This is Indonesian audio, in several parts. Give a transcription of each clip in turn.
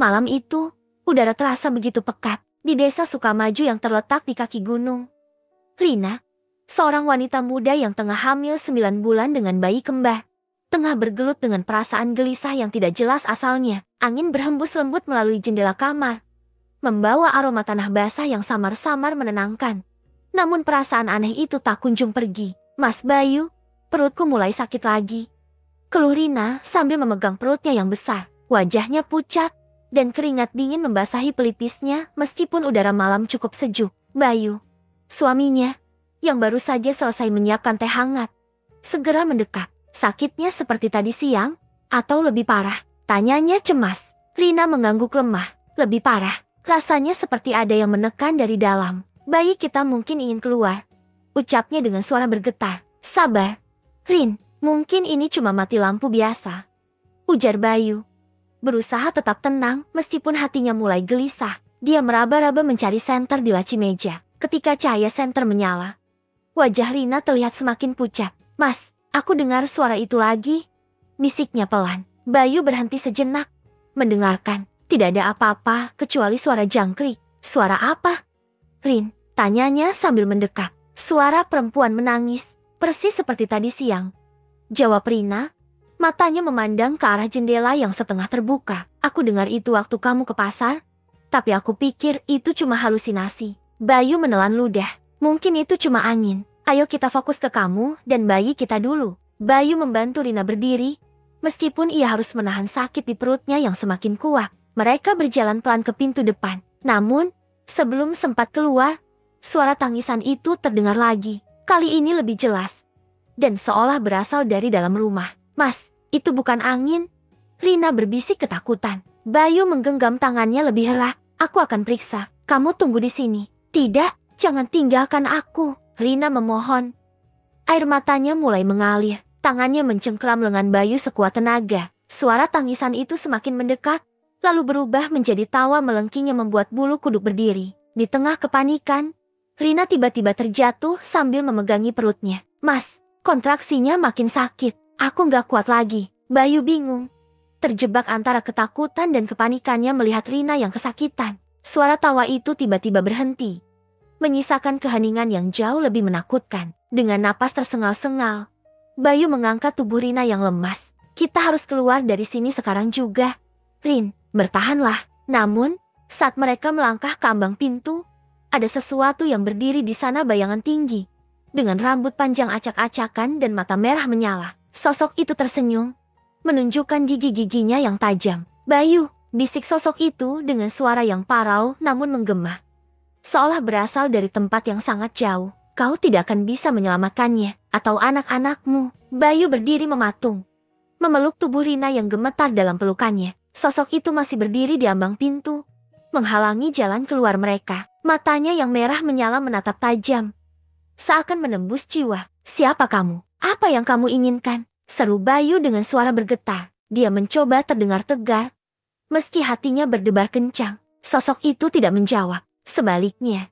Malam itu, udara terasa begitu pekat di desa Sukamaju yang terletak di kaki gunung. Rina, seorang wanita muda yang tengah hamil 9 bulan dengan bayi kembar, tengah bergelut dengan perasaan gelisah yang tidak jelas asalnya. Angin berhembus lembut melalui jendela kamar, membawa aroma tanah basah yang samar-samar menenangkan. Namun perasaan aneh itu tak kunjung pergi. Mas Bayu, perutku mulai sakit lagi, keluh Rina sambil memegang perutnya yang besar. Wajahnya pucat, dan keringat dingin membasahi pelipisnya meskipun udara malam cukup sejuk. Bayu, suaminya, yang baru saja selesai menyiapkan teh hangat, segera mendekat. Sakitnya seperti tadi siang, atau lebih parah? Tanyanya cemas. Rina mengangguk lemah. Lebih parah. Rasanya seperti ada yang menekan dari dalam. Bayi kita mungkin ingin keluar, ucapnya dengan suara bergetar. Sabar, Rin, mungkin ini cuma mati lampu biasa, ujar Bayu, berusaha tetap tenang meskipun hatinya mulai gelisah. Dia meraba-raba mencari senter di laci meja. Ketika cahaya senter menyala, wajah Rina terlihat semakin pucat. Mas, aku dengar suara itu lagi, bisiknya pelan. Bayu berhenti sejenak, mendengarkan. Tidak ada apa-apa kecuali suara jangkrik. Suara apa? Rin, tanyanya sambil mendekat. Suara perempuan menangis, persis seperti tadi siang, jawab Rina. Matanya memandang ke arah jendela yang setengah terbuka. Aku dengar itu waktu kamu ke pasar, tapi aku pikir itu cuma halusinasi. Bayu menelan ludah. Mungkin itu cuma angin. Ayo kita fokus ke kamu dan bayi kita dulu. Bayu membantu Rina berdiri, meskipun ia harus menahan sakit di perutnya yang semakin kuat. Mereka berjalan pelan ke pintu depan. Namun, sebelum sempat keluar, suara tangisan itu terdengar lagi. Kali ini lebih jelas, dan seolah berasal dari dalam rumah. Mas, itu bukan angin, Rina berbisik ketakutan. Bayu menggenggam tangannya lebih erat. Aku akan periksa. Kamu tunggu di sini. Tidak, jangan tinggalkan aku, Rina memohon. Air matanya mulai mengalir. Tangannya mencengkram lengan Bayu sekuat tenaga. Suara tangisan itu semakin mendekat, lalu berubah menjadi tawa melengking yang membuat bulu kuduk berdiri. Di tengah kepanikan, Rina tiba-tiba terjatuh sambil memegangi perutnya. Mas, kontraksinya makin sakit. Aku gak kuat lagi. Bayu bingung, terjebak antara ketakutan dan kepanikannya melihat Rina yang kesakitan. Suara tawa itu tiba-tiba berhenti, menyisakan keheningan yang jauh lebih menakutkan. Dengan napas tersengal-sengal, Bayu mengangkat tubuh Rina yang lemas. Kita harus keluar dari sini sekarang juga. Rin, bertahanlah. Namun, saat mereka melangkah ke ambang pintu, ada sesuatu yang berdiri di sana, bayangan tinggi, dengan rambut panjang acak-acakan dan mata merah menyala. Sosok itu tersenyum, menunjukkan gigi-giginya yang tajam. Bayu, bisik sosok itu dengan suara yang parau namun menggema, seolah berasal dari tempat yang sangat jauh. Kau tidak akan bisa menyelamatkannya, atau anak-anakmu. Bayu berdiri mematung, memeluk tubuh Rina yang gemetar dalam pelukannya. Sosok itu masih berdiri di ambang pintu, menghalangi jalan keluar mereka. Matanya yang merah menyala menatap tajam, seakan menembus jiwa. Siapa kamu? Apa yang kamu inginkan? Seru Bayu dengan suara bergetar. Dia mencoba terdengar tegar, meski hatinya berdebar kencang. Sosok itu tidak menjawab. Sebaliknya,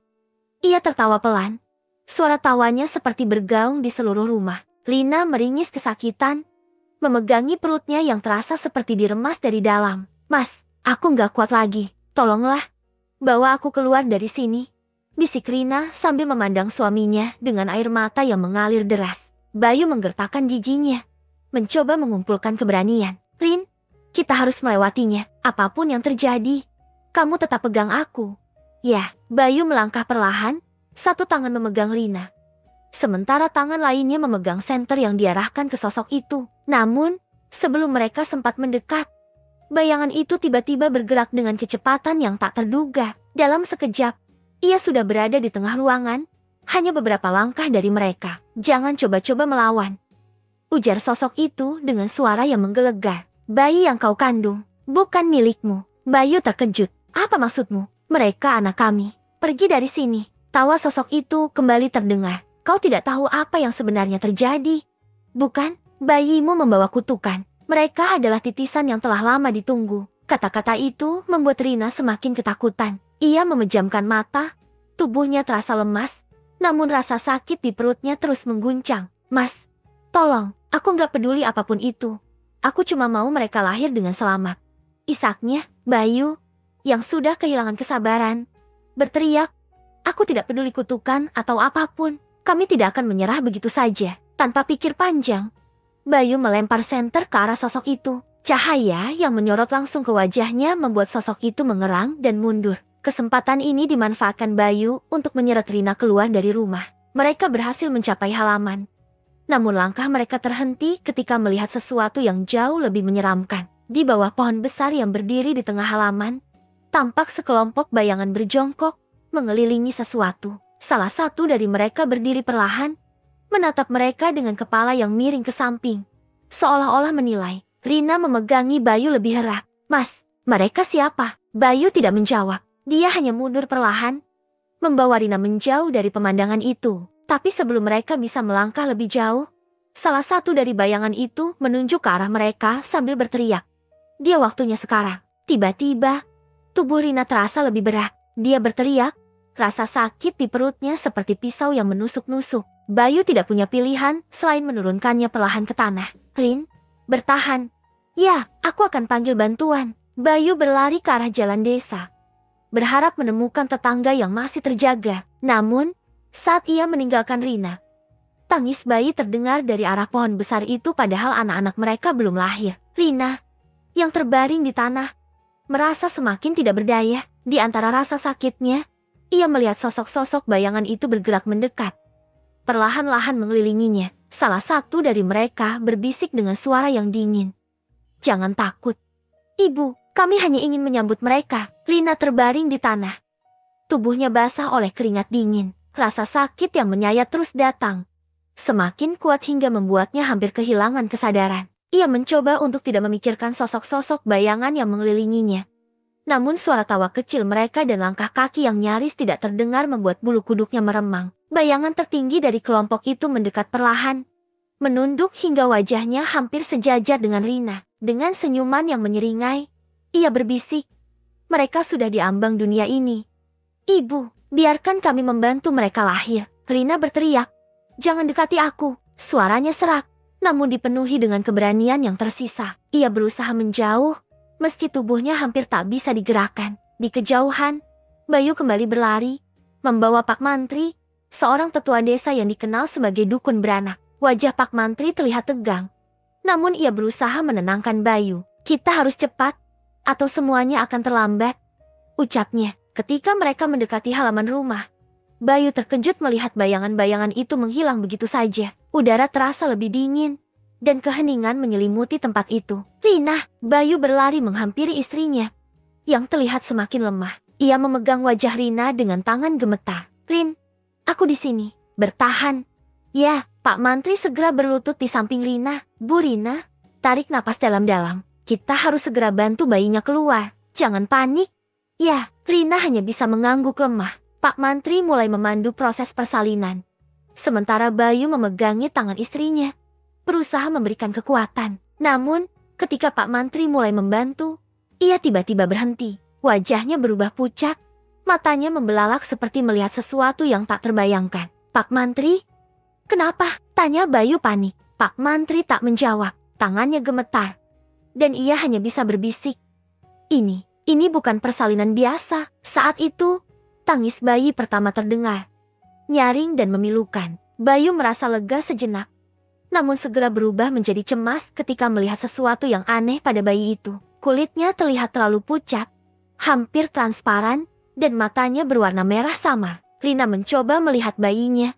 ia tertawa pelan. Suara tawanya seperti bergaung di seluruh rumah. Rina meringis kesakitan, memegangi perutnya yang terasa seperti diremas dari dalam. Mas, aku gak kuat lagi. Tolonglah, bawa aku keluar dari sini, bisik Rina sambil memandang suaminya dengan air mata yang mengalir deras. Bayu menggertakkan giginya, mencoba mengumpulkan keberanian. Rin, kita harus melewatinya. Apapun yang terjadi, kamu tetap pegang aku. Ya, Bayu melangkah perlahan, satu tangan memegang Rina, sementara tangan lainnya memegang senter yang diarahkan ke sosok itu. Namun, sebelum mereka sempat mendekat, bayangan itu tiba-tiba bergerak dengan kecepatan yang tak terduga. Dalam sekejap, ia sudah berada di tengah ruangan, hanya beberapa langkah dari mereka. Jangan coba-coba melawan, ujar sosok itu dengan suara yang menggelegar. Bayi yang kau kandung bukan milikmu. Bayu terkejut. Apa maksudmu? Mereka anak kami. Pergi dari sini. Tawa sosok itu kembali terdengar. Kau tidak tahu apa yang sebenarnya terjadi, bukan? Bayimu membawa kutukan. Mereka adalah titisan yang telah lama ditunggu. Kata-kata itu membuat Rina semakin ketakutan. Ia memejamkan mata, tubuhnya terasa lemas, namun rasa sakit di perutnya terus mengguncang. Mas, tolong, aku gak peduli apapun itu. Aku cuma mau mereka lahir dengan selamat. Isaknya, Bayu, yang sudah kehilangan kesabaran, berteriak, "Aku tidak peduli kutukan atau apapun, kami tidak akan menyerah begitu saja." Tanpa pikir panjang, Bayu melempar senter ke arah sosok itu. Cahaya yang menyorot langsung ke wajahnya membuat sosok itu mengerang dan mundur. Kesempatan ini dimanfaatkan Bayu untuk menyeret Rina keluar dari rumah. Mereka berhasil mencapai halaman. Namun langkah mereka terhenti ketika melihat sesuatu yang jauh lebih menyeramkan. Di bawah pohon besar yang berdiri di tengah halaman, tampak sekelompok bayangan berjongkok mengelilingi sesuatu. Salah satu dari mereka berdiri perlahan, menatap mereka dengan kepala yang miring ke samping, seolah-olah menilai. Rina memegangi Bayu lebih erat. "Mas, mereka siapa?" Bayu tidak menjawab. Dia hanya mundur perlahan, membawa Rina menjauh dari pemandangan itu. Tapi sebelum mereka bisa melangkah lebih jauh, salah satu dari bayangan itu menunjuk ke arah mereka sambil berteriak, "Dia waktunya sekarang." Tiba-tiba, tubuh Rina terasa lebih berat. Dia berteriak, rasa sakit di perutnya seperti pisau yang menusuk-nusuk. Bayu tidak punya pilihan selain menurunkannya perlahan ke tanah. "Rin, bertahan. Ya, aku akan panggil bantuan." Bayu berlari ke arah jalan desa, berharap menemukan tetangga yang masih terjaga. Namun, saat ia meninggalkan Rina, tangis bayi terdengar dari arah pohon besar itu padahal anak-anak mereka belum lahir. Rina, yang terbaring di tanah, merasa semakin tidak berdaya. Di antara rasa sakitnya, ia melihat sosok-sosok bayangan itu bergerak mendekat, perlahan-lahan mengelilinginya. Salah satu dari mereka berbisik dengan suara yang dingin, "Jangan takut, Ibu, kami hanya ingin menyambut mereka." Rina terbaring di tanah, tubuhnya basah oleh keringat dingin. Rasa sakit yang menyayat terus datang, semakin kuat hingga membuatnya hampir kehilangan kesadaran. Ia mencoba untuk tidak memikirkan sosok-sosok bayangan yang mengelilinginya. Namun suara tawa kecil mereka dan langkah kaki yang nyaris tidak terdengar membuat bulu kuduknya meremang. Bayangan tertinggi dari kelompok itu mendekat perlahan, menunduk hingga wajahnya hampir sejajar dengan Rina. Dengan senyuman yang menyeringai, ia berbisik, "Mereka sudah diambang dunia ini. Ibu, biarkan kami membantu mereka lahir." Rina berteriak, "Jangan dekati aku." Suaranya serak, namun dipenuhi dengan keberanian yang tersisa. Ia berusaha menjauh, meski tubuhnya hampir tak bisa digerakkan. Di kejauhan, Bayu kembali berlari, membawa Pak Mantri, seorang tetua desa yang dikenal sebagai dukun beranak. Wajah Pak Mantri terlihat tegang, namun ia berusaha menenangkan Bayu. "Kita harus cepat, atau semuanya akan terlambat," ucapnya. Ketika mereka mendekati halaman rumah, Bayu terkejut melihat bayangan-bayangan itu menghilang begitu saja. Udara terasa lebih dingin, dan keheningan menyelimuti tempat itu. "Rina!" Bayu berlari menghampiri istrinya, yang terlihat semakin lemah. Ia memegang wajah Rina dengan tangan gemetar. "Rin, aku di sini. Bertahan." "Ya." Pak Mantri segera berlutut di samping Rina. "Bu Rina, tarik napas dalam-dalam. Kita harus segera bantu bayinya keluar. Jangan panik." "Ya." Rina hanya bisa mengangguk lemah. Pak Mantri mulai memandu proses persalinan, sementara Bayu memegangi tangan istrinya, berusaha memberikan kekuatan. Namun, ketika Pak Mantri mulai membantu, ia tiba-tiba berhenti. Wajahnya berubah pucat, matanya membelalak seperti melihat sesuatu yang tak terbayangkan. "Pak Mantri? Kenapa?" tanya Bayu panik. Pak Mantri tak menjawab, tangannya gemetar, dan ia hanya bisa berbisik, Ini bukan persalinan biasa." Saat itu, tangis bayi pertama terdengar, nyaring dan memilukan. Bayu merasa lega sejenak, namun segera berubah menjadi cemas ketika melihat sesuatu yang aneh pada bayi itu. Kulitnya terlihat terlalu pucat, hampir transparan, dan matanya berwarna merah samar. Rina mencoba melihat bayinya,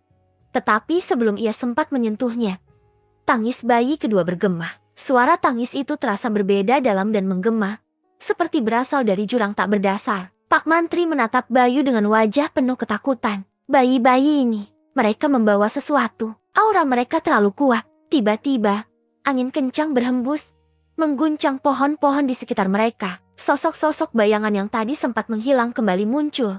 tetapi sebelum ia sempat menyentuhnya, tangis bayi kedua bergema. Suara tangis itu terasa berbeda dalam dan menggema, seperti berasal dari jurang tak berdasar. Pak Mantri menatap Bayu dengan wajah penuh ketakutan. Bayi-bayi ini, mereka membawa sesuatu. Aura mereka terlalu kuat. Tiba-tiba, angin kencang berhembus, mengguncang pohon-pohon di sekitar mereka. Sosok-sosok bayangan yang tadi sempat menghilang kembali muncul.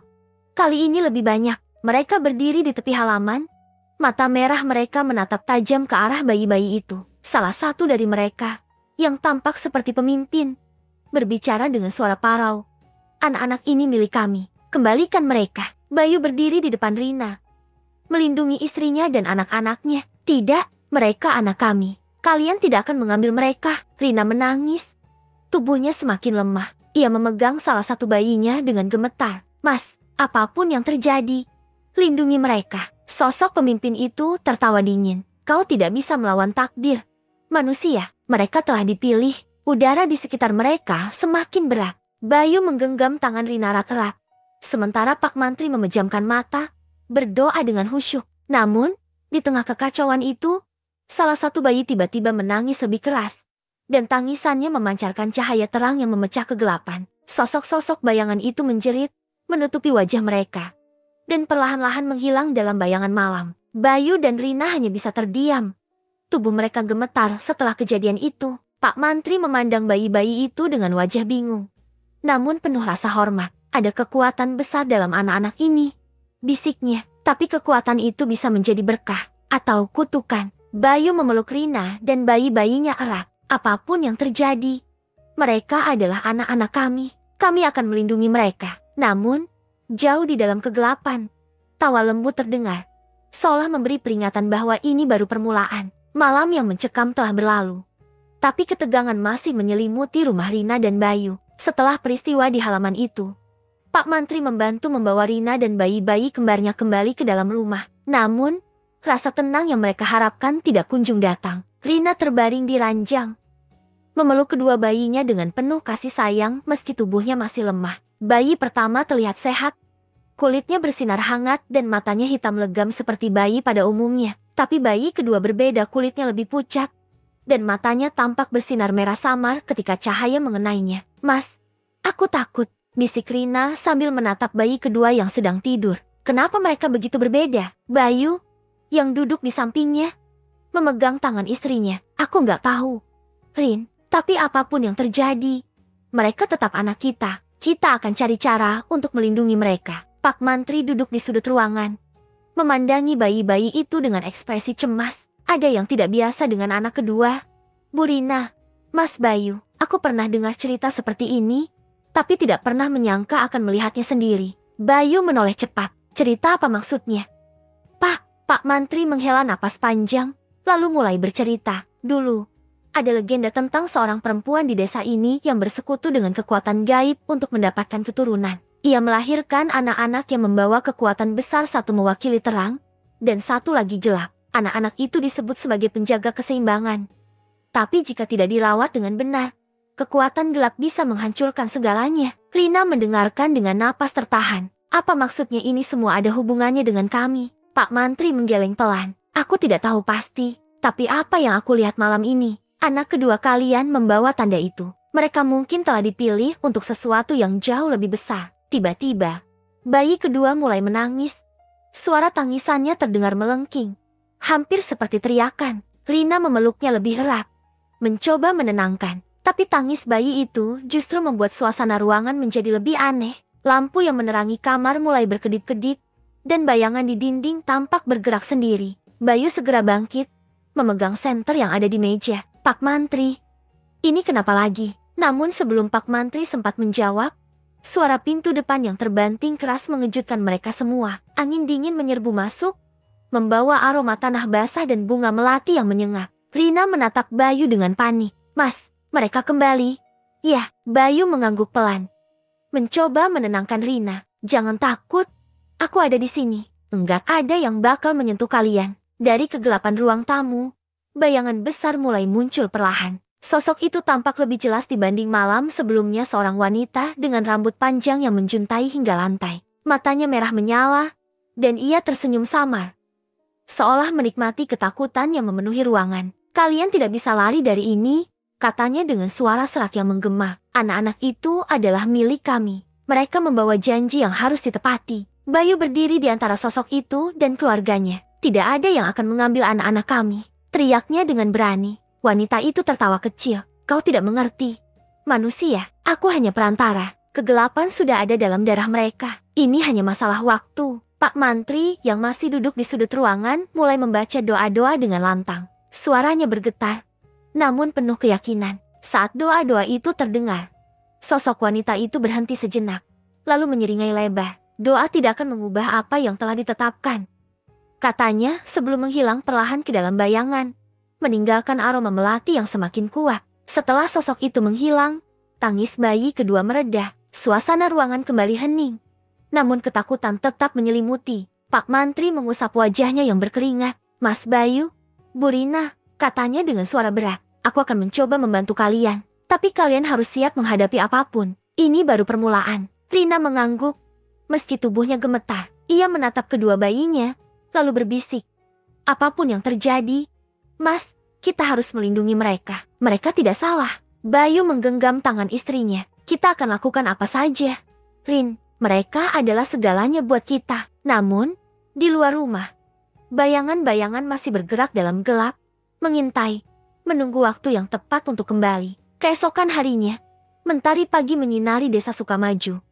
Kali ini lebih banyak. Mereka berdiri di tepi halaman. Mata merah mereka menatap tajam ke arah bayi-bayi itu. Salah satu dari mereka, yang tampak seperti pemimpin, berbicara dengan suara parau. "Anak-anak ini milik kami. Kembalikan mereka." Bayu berdiri di depan Rina, melindungi istrinya dan anak-anaknya. "Tidak, mereka anak kami. Kalian tidak akan mengambil mereka." Rina menangis. Tubuhnya semakin lemah. Ia memegang salah satu bayinya dengan gemetar. Mas, apapun yang terjadi, lindungi mereka. Sosok pemimpin itu tertawa dingin. Kau tidak bisa melawan takdir. Manusia, mereka telah dipilih. Udara di sekitar mereka semakin berat. Bayu menggenggam tangan Rina erat-erat. Sementara Pak Mantri memejamkan mata, berdoa dengan khusyuk. Namun, di tengah kekacauan itu, salah satu bayi tiba-tiba menangis lebih keras. Dan tangisannya memancarkan cahaya terang yang memecah kegelapan. Sosok-sosok bayangan itu menjerit, menutupi wajah mereka. Dan perlahan-lahan menghilang dalam bayangan malam. Bayu dan Rina hanya bisa terdiam. Tubuh mereka gemetar setelah kejadian itu. Pak Mantri memandang bayi-bayi itu dengan wajah bingung. Namun penuh rasa hormat. Ada kekuatan besar dalam anak-anak ini, bisiknya. Tapi kekuatan itu bisa menjadi berkah atau kutukan. Bayu memeluk Rina dan bayi-bayinya erat. Apapun yang terjadi, mereka adalah anak-anak kami. Kami akan melindungi mereka. Namun, jauh di dalam kegelapan, tawa lembut terdengar, seolah memberi peringatan bahwa ini baru permulaan. Malam yang mencekam telah berlalu. Tapi ketegangan masih menyelimuti rumah Rina dan Bayu. Setelah peristiwa di halaman itu, Pak Mantri membantu membawa Rina dan bayi-bayi kembarnya kembali ke dalam rumah. Namun, rasa tenang yang mereka harapkan tidak kunjung datang. Rina terbaring di ranjang, memeluk kedua bayinya dengan penuh kasih sayang meski tubuhnya masih lemah. Bayi pertama terlihat sehat, kulitnya bersinar hangat dan matanya hitam legam seperti bayi pada umumnya. Tapi bayi kedua berbeda, kulitnya lebih pucat, dan matanya tampak bersinar merah samar ketika cahaya mengenainya. Mas, aku takut, bisik Rina sambil menatap bayi kedua yang sedang tidur. Kenapa mereka begitu berbeda? Bayu, yang duduk di sampingnya, memegang tangan istrinya. Aku nggak tahu, Rin, tapi apapun yang terjadi, mereka tetap anak kita. Kita akan cari cara untuk melindungi mereka. Pak Mantri duduk di sudut ruangan, memandangi bayi-bayi itu dengan ekspresi cemas. Ada yang tidak biasa dengan anak kedua. Bu Rina, Mas Bayu, aku pernah dengar cerita seperti ini, tapi tidak pernah menyangka akan melihatnya sendiri. Bayu menoleh cepat. Cerita apa maksudnya? Pak Mantri menghela napas panjang, lalu mulai bercerita. Dulu, ada legenda tentang seorang perempuan di desa ini yang bersekutu dengan kekuatan gaib untuk mendapatkan keturunan. Ia melahirkan anak-anak yang membawa kekuatan besar, satu mewakili terang, dan satu lagi gelap. Anak-anak itu disebut sebagai penjaga keseimbangan. Tapi jika tidak dirawat dengan benar, kekuatan gelap bisa menghancurkan segalanya. Rina mendengarkan dengan napas tertahan. Apa maksudnya ini semua ada hubungannya dengan kami? Pak Mantri menggeleng pelan. Aku tidak tahu pasti, tapi apa yang aku lihat malam ini, anak kedua kalian membawa tanda itu. Mereka mungkin telah dipilih untuk sesuatu yang jauh lebih besar. Tiba-tiba, bayi kedua mulai menangis. Suara tangisannya terdengar melengking, hampir seperti teriakan. Rina memeluknya lebih erat, mencoba menenangkan. Tapi tangis bayi itu justru membuat suasana ruangan menjadi lebih aneh. Lampu yang menerangi kamar mulai berkedip-kedip, dan bayangan di dinding tampak bergerak sendiri. Bayu segera bangkit, memegang senter yang ada di meja. Pak Mantri, ini kenapa lagi? Namun sebelum Pak Mantri sempat menjawab, suara pintu depan yang terbanting keras mengejutkan mereka semua. Angin dingin menyerbu masuk, membawa aroma tanah basah dan bunga melati yang menyengat. Rina menatap Bayu dengan panik. Mas, mereka kembali. Ya, Bayu mengangguk pelan, mencoba menenangkan Rina. Jangan takut, aku ada di sini. Enggak ada yang bakal menyentuh kalian. Dari kegelapan ruang tamu, bayangan besar mulai muncul perlahan. Sosok itu tampak lebih jelas dibanding malam sebelumnya, seorang wanita dengan rambut panjang yang menjuntai hingga lantai. Matanya merah menyala, dan ia tersenyum samar, seolah menikmati ketakutan yang memenuhi ruangan. Kalian tidak bisa lari dari ini, katanya dengan suara serak yang menggema. Anak-anak itu adalah milik kami. Mereka membawa janji yang harus ditepati. Bayu berdiri di antara sosok itu dan keluarganya. Tidak ada yang akan mengambil anak-anak kami, teriaknya dengan berani. Wanita itu tertawa kecil. Kau tidak mengerti. Manusia, aku hanya perantara. Kegelapan sudah ada dalam darah mereka. Ini hanya masalah waktu. Pak Mantri yang masih duduk di sudut ruangan mulai membaca doa-doa dengan lantang. Suaranya bergetar, namun penuh keyakinan. Saat doa-doa itu terdengar, sosok wanita itu berhenti sejenak, lalu menyeringai lebar. Doa tidak akan mengubah apa yang telah ditetapkan, katanya sebelum menghilang perlahan ke dalam bayangan, meninggalkan aroma melati yang semakin kuat. Setelah sosok itu menghilang, Tangis bayi kedua mereda. Suasana ruangan kembali hening. Namun ketakutan tetap menyelimuti. Pak Mantri mengusap wajahnya yang berkeringat. Mas Bayu, Bu Rina, katanya dengan suara berat. Aku akan mencoba membantu kalian. Tapi kalian harus siap menghadapi apapun. Ini baru permulaan. Rina mengangguk. Meski tubuhnya gemetar, ia menatap kedua bayinya, lalu berbisik. Apapun yang terjadi, Mas, kita harus melindungi mereka. Mereka tidak salah. Bayu menggenggam tangan istrinya. Kita akan lakukan apa saja. Rin, mereka adalah segalanya buat kita. Namun, di luar rumah, bayangan-bayangan masih bergerak dalam gelap, mengintai, menunggu waktu yang tepat untuk kembali. Keesokan harinya, mentari pagi menyinari desa Sukamaju.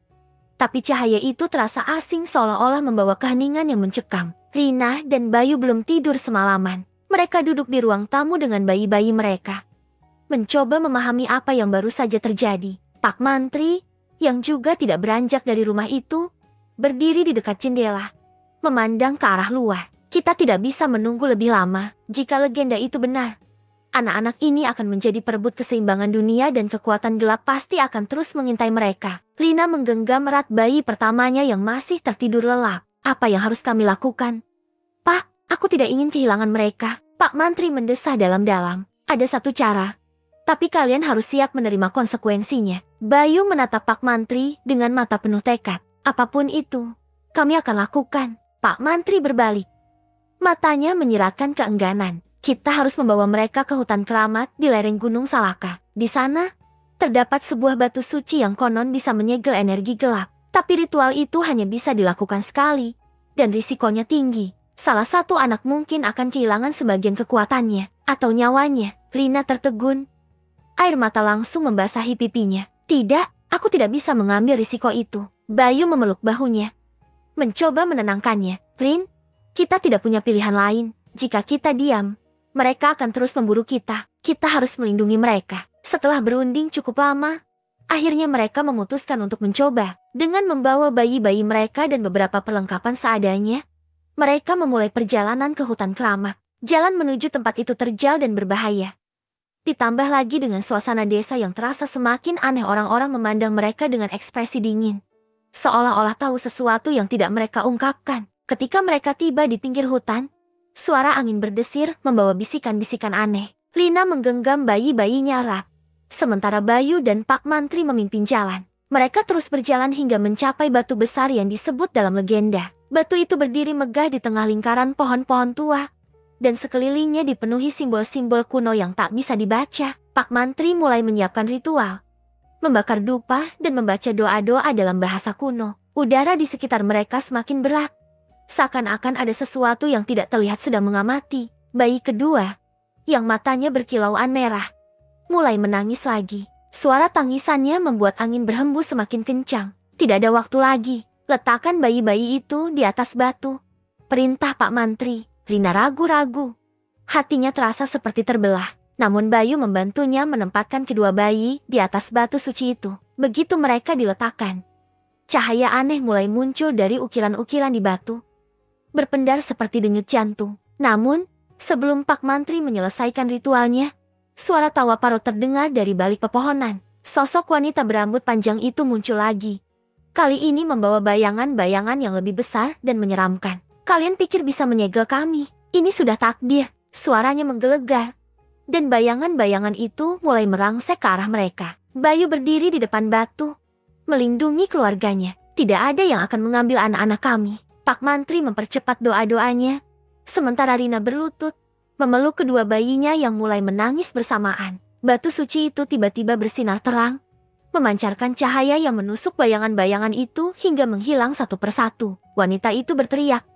Tapi cahaya itu terasa asing seolah-olah membawa keheningan yang mencekam. Rina dan Bayu belum tidur semalaman. Mereka duduk di ruang tamu dengan bayi-bayi mereka, mencoba memahami apa yang baru saja terjadi. Pak Mantri, yang juga tidak beranjak dari rumah itu, berdiri di dekat jendela, memandang ke arah luar. Kita tidak bisa menunggu lebih lama. Jika legenda itu benar, anak-anak ini akan menjadi perebut keseimbangan dunia dan kekuatan gelap pasti akan terus mengintai mereka. Rina menggenggam erat bayi pertamanya yang masih tertidur lelap. Apa yang harus kami lakukan? Pak, aku tidak ingin kehilangan mereka. Pak Mantri mendesah dalam-dalam. Ada satu cara, tapi kalian harus siap menerima konsekuensinya. Bayu menatap Pak Mantri dengan mata penuh tekad. Apapun itu, kami akan lakukan. Pak Mantri berbalik. Matanya menyiratkan keengganan. Kita harus membawa mereka ke hutan keramat di lereng Gunung Salaka. Di sana, terdapat sebuah batu suci yang konon bisa menyegel energi gelap. Tapi ritual itu hanya bisa dilakukan sekali, dan risikonya tinggi. Salah satu anak mungkin akan kehilangan sebagian kekuatannya, atau nyawanya. Rina tertegun. Air mata langsung membasahi pipinya. Tidak, aku tidak bisa mengambil risiko itu. Bayu memeluk bahunya, mencoba menenangkannya. Rin, kita tidak punya pilihan lain. Jika kita diam, mereka akan terus memburu kita. Kita harus melindungi mereka. Setelah berunding cukup lama, akhirnya mereka memutuskan untuk mencoba. Dengan membawa bayi-bayi mereka dan beberapa perlengkapan seadanya, mereka memulai perjalanan ke hutan keramat. Jalan menuju tempat itu terjal dan berbahaya. Ditambah lagi dengan suasana desa yang terasa semakin aneh, orang-orang memandang mereka dengan ekspresi dingin, seolah-olah tahu sesuatu yang tidak mereka ungkapkan. Ketika mereka tiba di pinggir hutan, suara angin berdesir membawa bisikan-bisikan aneh. Lina menggenggam bayi-bayinya erat, sementara Bayu dan Pak Mantri memimpin jalan. Mereka terus berjalan hingga mencapai batu besar yang disebut dalam legenda. Batu itu berdiri megah di tengah lingkaran pohon-pohon tua, dan sekelilingnya dipenuhi simbol-simbol kuno yang tak bisa dibaca. Pak Mantri mulai menyiapkan ritual, membakar dupa dan membaca doa-doa dalam bahasa kuno. Udara di sekitar mereka semakin berat, seakan-akan ada sesuatu yang tidak terlihat sedang mengamati. Bayi kedua, yang matanya berkilauan merah, mulai menangis lagi. Suara tangisannya membuat angin berhembus semakin kencang. Tidak ada waktu lagi. Letakkan bayi-bayi itu di atas batu, perintah Pak Mantri. Rina ragu-ragu. Hatinya terasa seperti terbelah. Namun Bayu membantunya menempatkan kedua bayi di atas batu suci itu. Begitu mereka diletakkan, cahaya aneh mulai muncul dari ukiran-ukiran di batu, berpendar seperti denyut jantung. Namun, sebelum Pak Mantri menyelesaikan ritualnya, suara tawa parot terdengar dari balik pepohonan. Sosok wanita berambut panjang itu muncul lagi. Kali ini membawa bayangan-bayangan yang lebih besar dan menyeramkan. Kalian pikir bisa menyegel kami? Ini sudah takdir. Suaranya menggelegar, dan bayangan-bayangan itu mulai merangsek ke arah mereka. Bayu berdiri di depan batu, melindungi keluarganya. Tidak ada yang akan mengambil anak-anak kami. Pak Mantri mempercepat doa-doanya, sementara Rina berlutut, memeluk kedua bayinya yang mulai menangis bersamaan. Batu suci itu tiba-tiba bersinar terang, memancarkan cahaya yang menusuk bayangan-bayangan itu hingga menghilang satu persatu. Wanita itu berteriak.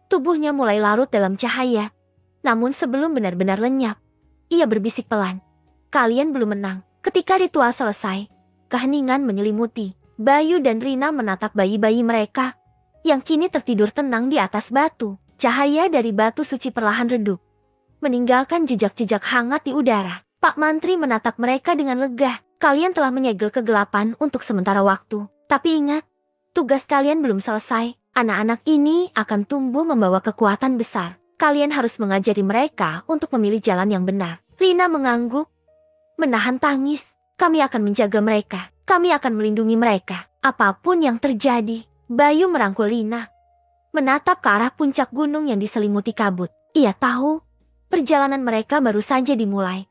Tubuhnya mulai larut dalam cahaya. Namun sebelum benar-benar lenyap, ia berbisik pelan. Kalian belum menang. Ketika ritual selesai, keheningan menyelimuti. Bayu dan Rina menatap bayi-bayi mereka, yang kini tertidur tenang di atas batu. Cahaya dari batu suci perlahan redup, meninggalkan jejak-jejak hangat di udara. Pak Mantri menatap mereka dengan lega. Kalian telah menyegel kegelapan untuk sementara waktu. Tapi ingat, tugas kalian belum selesai. Anak-anak ini akan tumbuh membawa kekuatan besar. Kalian harus mengajari mereka untuk memilih jalan yang benar. Rina mengangguk, menahan tangis. Kami akan menjaga mereka. Kami akan melindungi mereka. Apapun yang terjadi. Bayu merangkul Lina. Menatap ke arah puncak gunung yang diselimuti kabut. Ia tahu, perjalanan mereka baru saja dimulai.